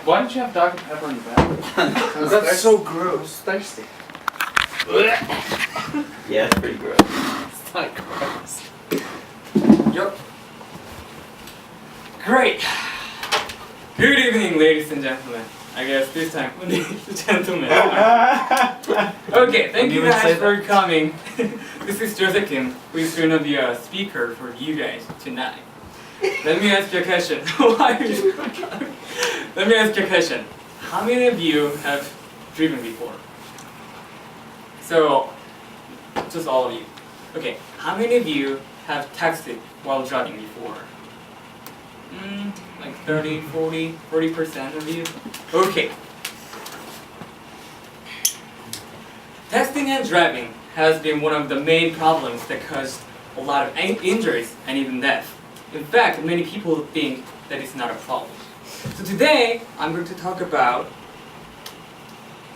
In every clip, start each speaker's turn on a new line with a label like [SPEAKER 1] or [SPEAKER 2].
[SPEAKER 1] Why don't you have Dr. Pepper in the bathroom?
[SPEAKER 2] That's so gross.
[SPEAKER 1] Thirsty.
[SPEAKER 3] Yeah, it's pretty gross.
[SPEAKER 1] It's not gross. Yup. Great. Good evening, ladies and gentlemen. I guess this time, ladies and gentlemen. Okay, thank you guys for coming. This is Joseph Kim, who is going to be a speaker for you guys tonight. Let me ask you a question. Why are you coming? Let me ask you a question. How many of you have driven before? So, just all of you. Okay, how many of you have texted while driving before? Like 30, 40% of you? Okay. Texting and driving has been one of the main problems that caused a lot of injuries and even death. In fact, many people think that it's not a problem. So today, I'm going to talk about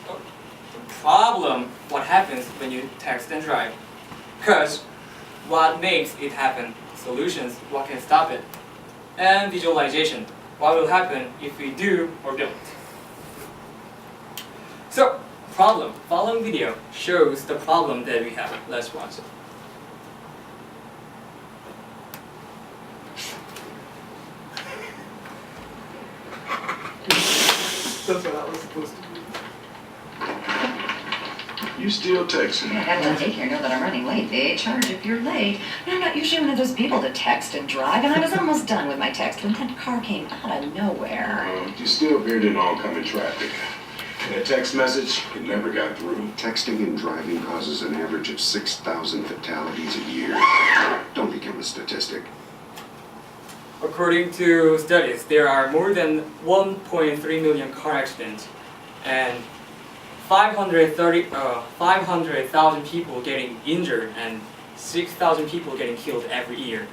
[SPEAKER 1] the problem, what happens when you text and drive. Because what makes it happen, solutions, what can stop it, and visualization, what will happen if we do or don't. So, problem. Following video shows the problem that we have. Let's watch it.
[SPEAKER 2] That's what that was supposed to be.
[SPEAKER 4] You still texting?
[SPEAKER 5] Yeah, I have to daycare know that I'm running late. They charge if you're late. And I'm not usually one of those people to text and drive, and I was almost done with my text when that car came out of nowhere.
[SPEAKER 4] You still appeared in oncoming traffic. And a text message, it never got through.
[SPEAKER 6] Texting and driving causes an average of 6,000 fatalities a year. Don't become a statistic.
[SPEAKER 1] According to studies, there are more than 1.3 million car accidents and 500,000 people getting injured and 6,000 people getting killed every year.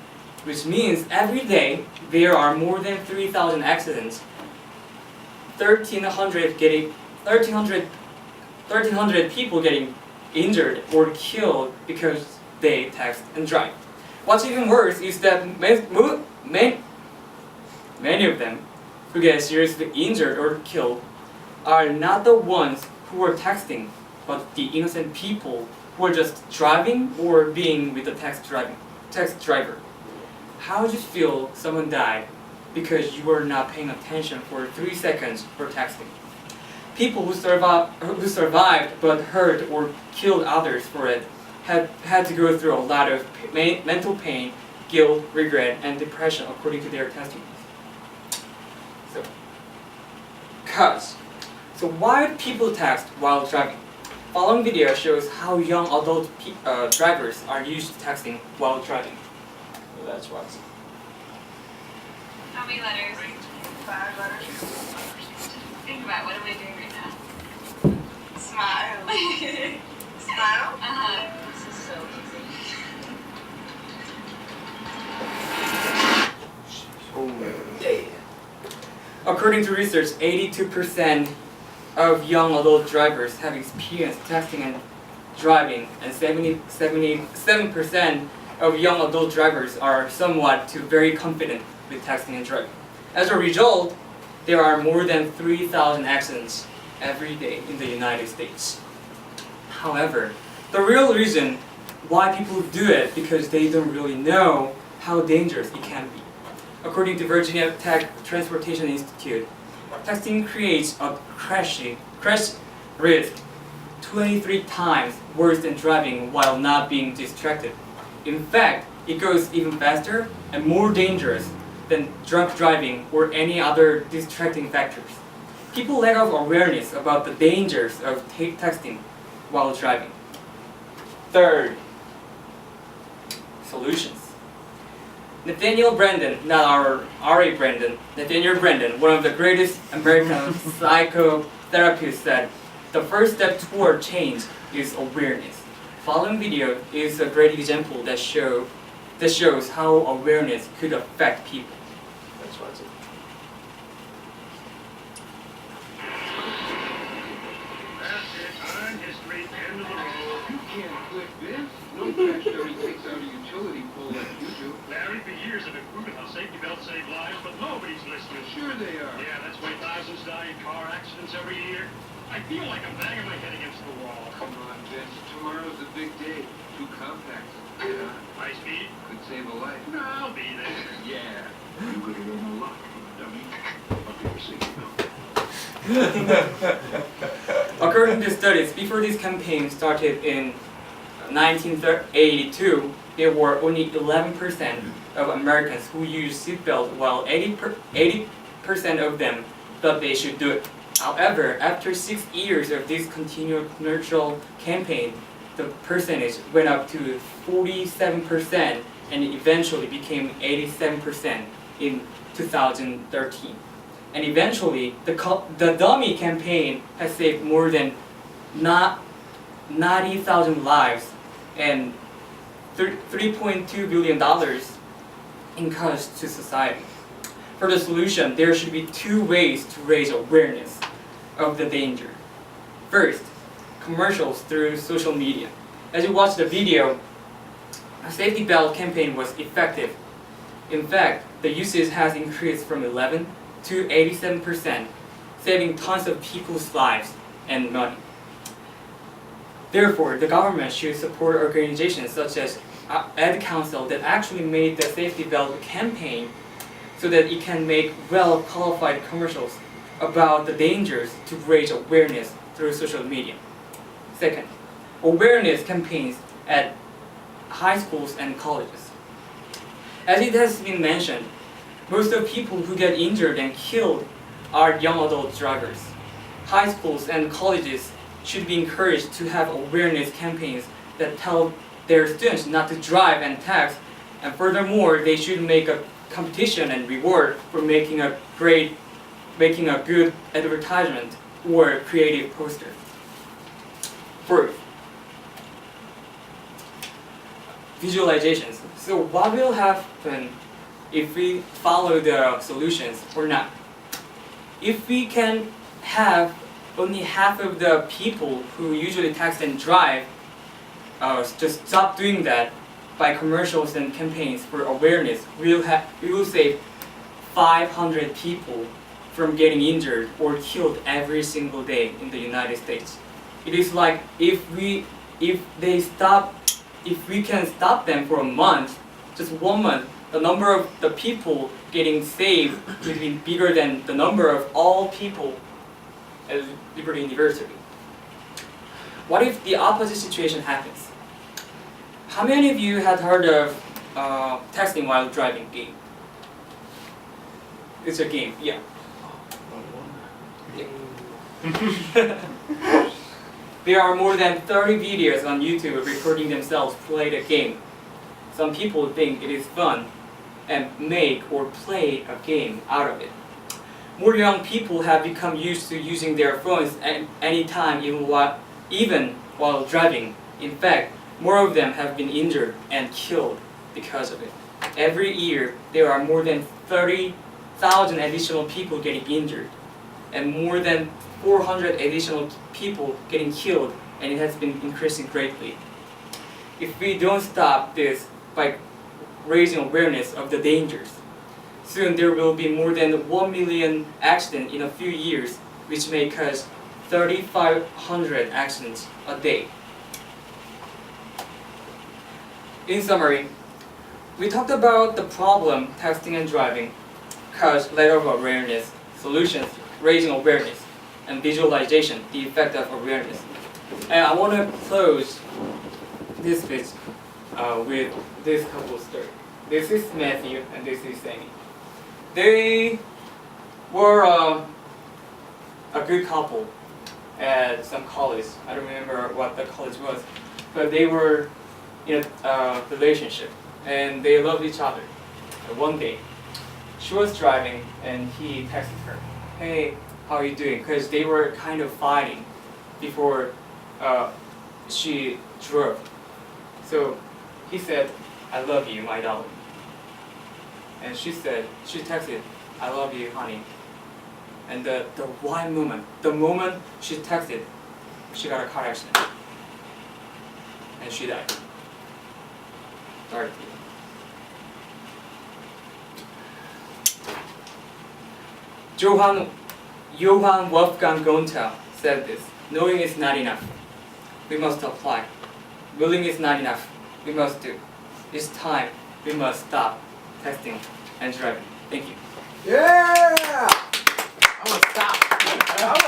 [SPEAKER 1] Which means every day there are more than 3,000 accidents, 1,300 people getting injured or killed because they text and drive. What's even worse is that many of them who get seriously injured or killed are not the ones who are texting, but the innocent people who are just driving or being with the text driver. How would you feel someone died because you were not paying attention for 3 seconds for texting? People who survived but hurt or killed others for it had to go through a lot of mental pain, guilt, regret, and depression according to their testimonies. So why do people text while driving? Following video shows how young adult drivers are used to texting while driving. So that's what.
[SPEAKER 7] How many letters? 5 letters. Think about what am I doing right now? Smile. Smile? This is so easy.
[SPEAKER 1] According to research, 82% of young adult drivers have experienced texting and driving, and 77% of young adult drivers are somewhat to very confident with texting and driving. As a result, there are more than 3,000 accidents every day in the United States. However, the real reason why people do it because they don't really know how dangerous it can be. According to Virginia Tech Transportation Institute, texting creates a crash risk 23 times worse than driving while not being distracted. In fact, it goes even faster and more dangerous than drunk driving or any other distracting factors. People lack of awareness about the dangers of texting while driving. Third, solutions. Nathaniel Branden, not our R.A. Branden, Nathaniel Branden, one of the greatest American psychotherapists, said, the first step toward change is awareness. Following video is a great example that shows how awareness could affect people. Let's watch it.
[SPEAKER 8] That's it. I'm just straight end of the road. You can't click this. No catch 36 out of utility pole like you do. Larry, for years years have been proving how safety belts save lives, but nobody's listening.
[SPEAKER 2] Sure they are.
[SPEAKER 8] Yeah, that's why thousands die in car accidents every year. I feel like I'm banging my head against the wall.
[SPEAKER 2] Come on, Vince. Tomorrow's a big day. 2 compacts. Get on.
[SPEAKER 8] High speed?
[SPEAKER 2] Could save a life.
[SPEAKER 8] No, I'll be there.
[SPEAKER 2] Yeah.
[SPEAKER 4] You could have learned a lot from a dummy. I'll be your safety belt.
[SPEAKER 1] According to studies, before this campaign started in 1982, there were only 11% of Americans who used seatbelt, while 80% of them thought they should do it. However, after 6 years of this continual commercial campaign, the percentage went up to 47% and eventually became 87% in 2013. And eventually, the dummy campaign has saved more than 90,000 lives and $3.2 billion in cost to society. For the solution, there should be 2 ways to raise awareness of the danger. First, commercials through social media. As you watch the video, a safety belt campaign was effective. In fact, the usage has increased from 11 to 87%, saving tons of people's lives and money. Therefore, the government should support organizations such as Ad Council that actually made the safety belt campaign so that it can make well-qualified commercials about the dangers to raise awareness through social media. Second, awareness campaigns at high schools and colleges. As it has been mentioned, most of the people who get injured and killed are young adult drivers. High schools and colleges should be encouraged to have awareness campaigns that tell their students not to drive and text, and furthermore, they should make a competition and reward for making a good advertisement or creative poster. Fourth, visualizations. So what will happen if we follow the solutions or not? If we can have only half of the people who usually text and drive just stop doing that by commercials and campaigns for awareness, we will save 500 people from getting injured or killed every single day in the United States. It is like if we can stop them for a month, just 1 month, the number of the people getting saved will be bigger than the number of all people at Liberty University. What if the opposite situation happens? How many of you had heard of texting while driving game? It's a game, yeah. There are more than 30 videos on YouTube recording themselves play the game. Some people think it is fun and make or play a game out of it. More young people have become used to using their phones at any time, even while driving. In fact, more of them have been injured and killed because of it. Every year, there are more than 30,000 additional people getting injured and more than 400 additional people getting killed, and it has been increasing greatly. If we don't stop this by raising awareness of the dangers, soon there will be more than 1 million accidents in a few years, which may cause 3,500 accidents a day. In summary, we talked about the problem texting and driving cause lack of awareness, solutions, raising awareness, and visualization, the effect of awareness. And I want to close this bit with this couple story. This is Matthew and this is Amy. They were a good couple at some college. I don't remember what the college was, but they were in a relationship and they loved each other. And one day, she was driving and he texted her, "Hey, how are you doing?" Because they were kind of fighting before she drove. So he said, "I love you, my darling." And she texted, "I love you, honey." And the moment she texted, she got a car accident. And she died. Dorothy. Johann Wolfgang Goethe said this: knowing is not enough. We must apply. Willing is not enough. We must do. It's time. We must stop texting and driving. Thank you.
[SPEAKER 3] Yeah! I'm gonna stop. I'm gonna